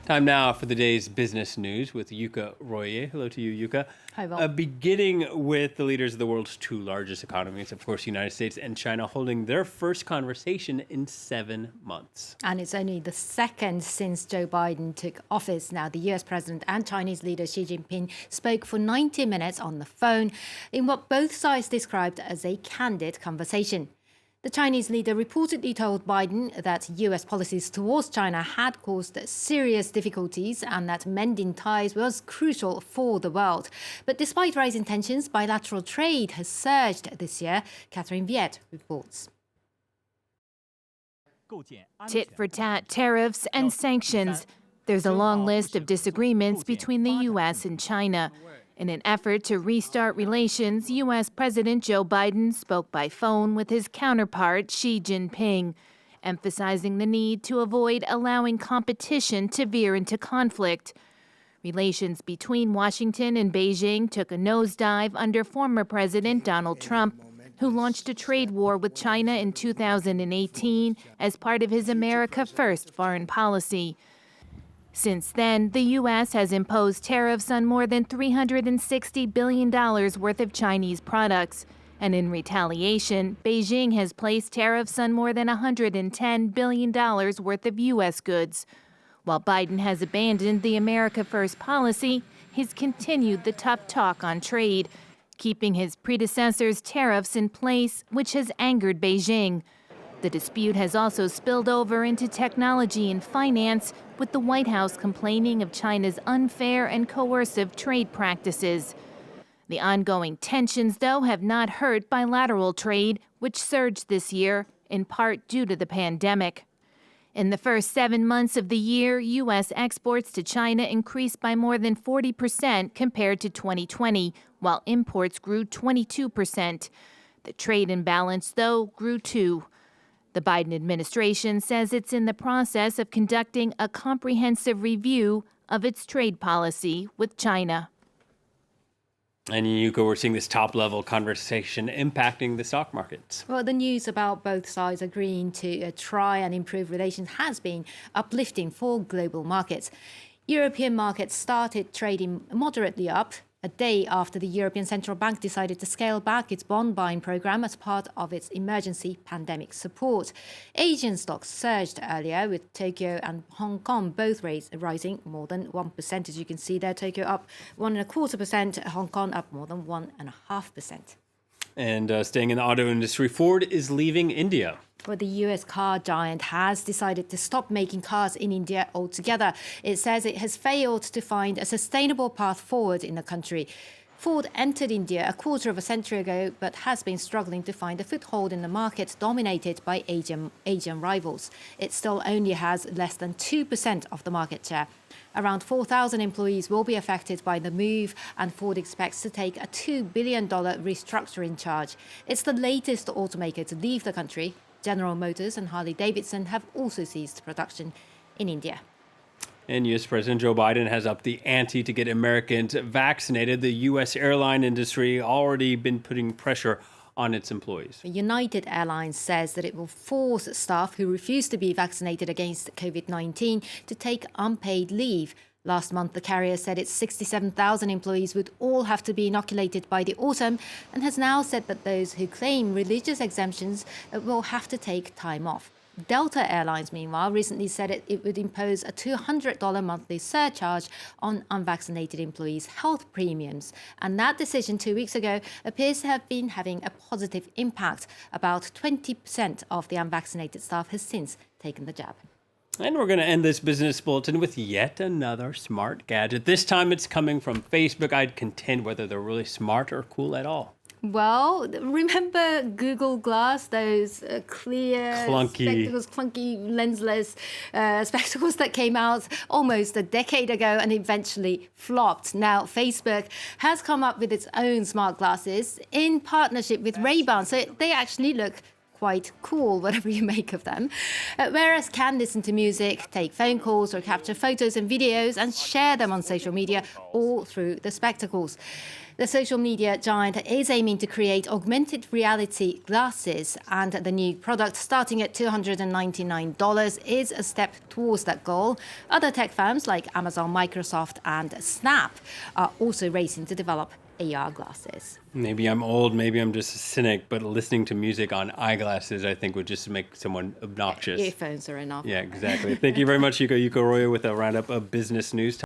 Time now for the day's business news with Yuka Royer. Hello to you, Yuka. Hi, Val. Beginning with the leaders of the world's two largest economies, of course, the United States and China, holding their first conversation in 7 months. And it's only the second since Joe Biden took office. Now, the US president and Chinese leader Xi Jinping spoke for 90 minutes on the phone in what both sides described as a candid conversation. The Chinese leader reportedly told Biden that US policies towards China had caused serious difficulties and that mending ties was crucial for the world. But despite rising tensions, bilateral trade has surged this year. Catherine Viet reports. Tit for tat tariffs and sanctions. There's a long list of disagreements between the U.S. and China. In an effort to restart relations, U.S. President Joe Biden spoke by phone with his counterpart Xi Jinping, emphasizing the need to avoid allowing competition to veer into conflict. Relations between Washington and Beijing took a nosedive under former President Donald Trump, who launched a trade war with China in 2018 as part of his America First foreign policy. Since then, the U.S. has imposed tariffs on more than $360 billion worth of Chinese products. And in retaliation, Beijing has placed tariffs on more than $110 billion worth of U.S. goods. While Biden has abandoned the America First policy, he's continued the tough talk on trade, keeping his predecessor's tariffs in place, which has angered Beijing. The dispute has also spilled over into technology and finance, with the White House complaining of China's unfair and coercive trade practices. The ongoing tensions, though, have not hurt bilateral trade, which surged this year, in part due to the pandemic. In the first 7 months of the year, U.S. exports to China increased by more than 40% compared to 2020, while imports grew 22%. The trade imbalance, though, grew too. The Biden administration says it's in the process of conducting a comprehensive review of its trade policy with China. And Yuka, we're seeing this top-level conversation impacting the stock markets. Well, the news about both sides agreeing to try and improve relations has been uplifting for global markets. European markets started trading moderately up a day after the European Central Bank decided to scale back its bond buying program as part of its emergency pandemic support. Asian stocks surged earlier, with Tokyo and Hong Kong both rising more than 1%. As you can see there, Tokyo up 1.25%, Hong Kong up more than 1.5%. And staying in the auto industry, Ford is leaving India. Well, the US car giant has decided to stop making cars in India altogether. It says it has failed to find a sustainable path forward in the country. Ford entered India a quarter of a century ago, but has been struggling to find a foothold in the market dominated by Asian rivals. It still only has less than 2% of the market share. Around 4,000 employees will be affected by the move, and Ford expects to take a $2 billion restructuring charge. It's the latest automaker to leave the country. General Motors and Harley-Davidson have also ceased production in India. And U.S. President Joe Biden has upped the ante to get Americans vaccinated. The U.S. airline industry already been putting pressure on its employees. United Airlines says that it will force staff who refuse to be vaccinated against COVID-19 to take unpaid leave. Last month, the carrier said its 67,000 employees would all have to be inoculated by the autumn, and has now said that those who claim religious exemptions will have to take time off. Delta Airlines, meanwhile, recently said it would impose a $200 monthly surcharge on unvaccinated employees' health premiums. And that decision 2 weeks ago appears to have been having a positive impact. About 20% of the unvaccinated staff has since taken the jab. And we're going to end this business bulletin with yet another smart gadget. This time it's coming from Facebook. I'd contend whether they're really smart or cool at all. Well, remember Google Glass, those clear spectacles, clunky, lensless spectacles that came out almost a decade ago and eventually flopped. Now, Facebook has come up with its own smart glasses in partnership with Ray-Ban, so they actually look quite cool, whatever you make of them. Wearers can listen to music, take phone calls, or capture photos and videos and share them on social media all through the spectacles. The social media giant is aiming to create augmented reality glasses, and the new product, starting at $299, is a step towards that goal. Other tech firms like Amazon, Microsoft, and Snap are also racing to develop AR glasses. Maybe I'm old, maybe I'm just a cynic, but listening to music on eyeglasses, I think, would just make someone obnoxious. Earphones are enough. Yeah, exactly. Thank you very much, Yuko Royo, with a roundup of business news.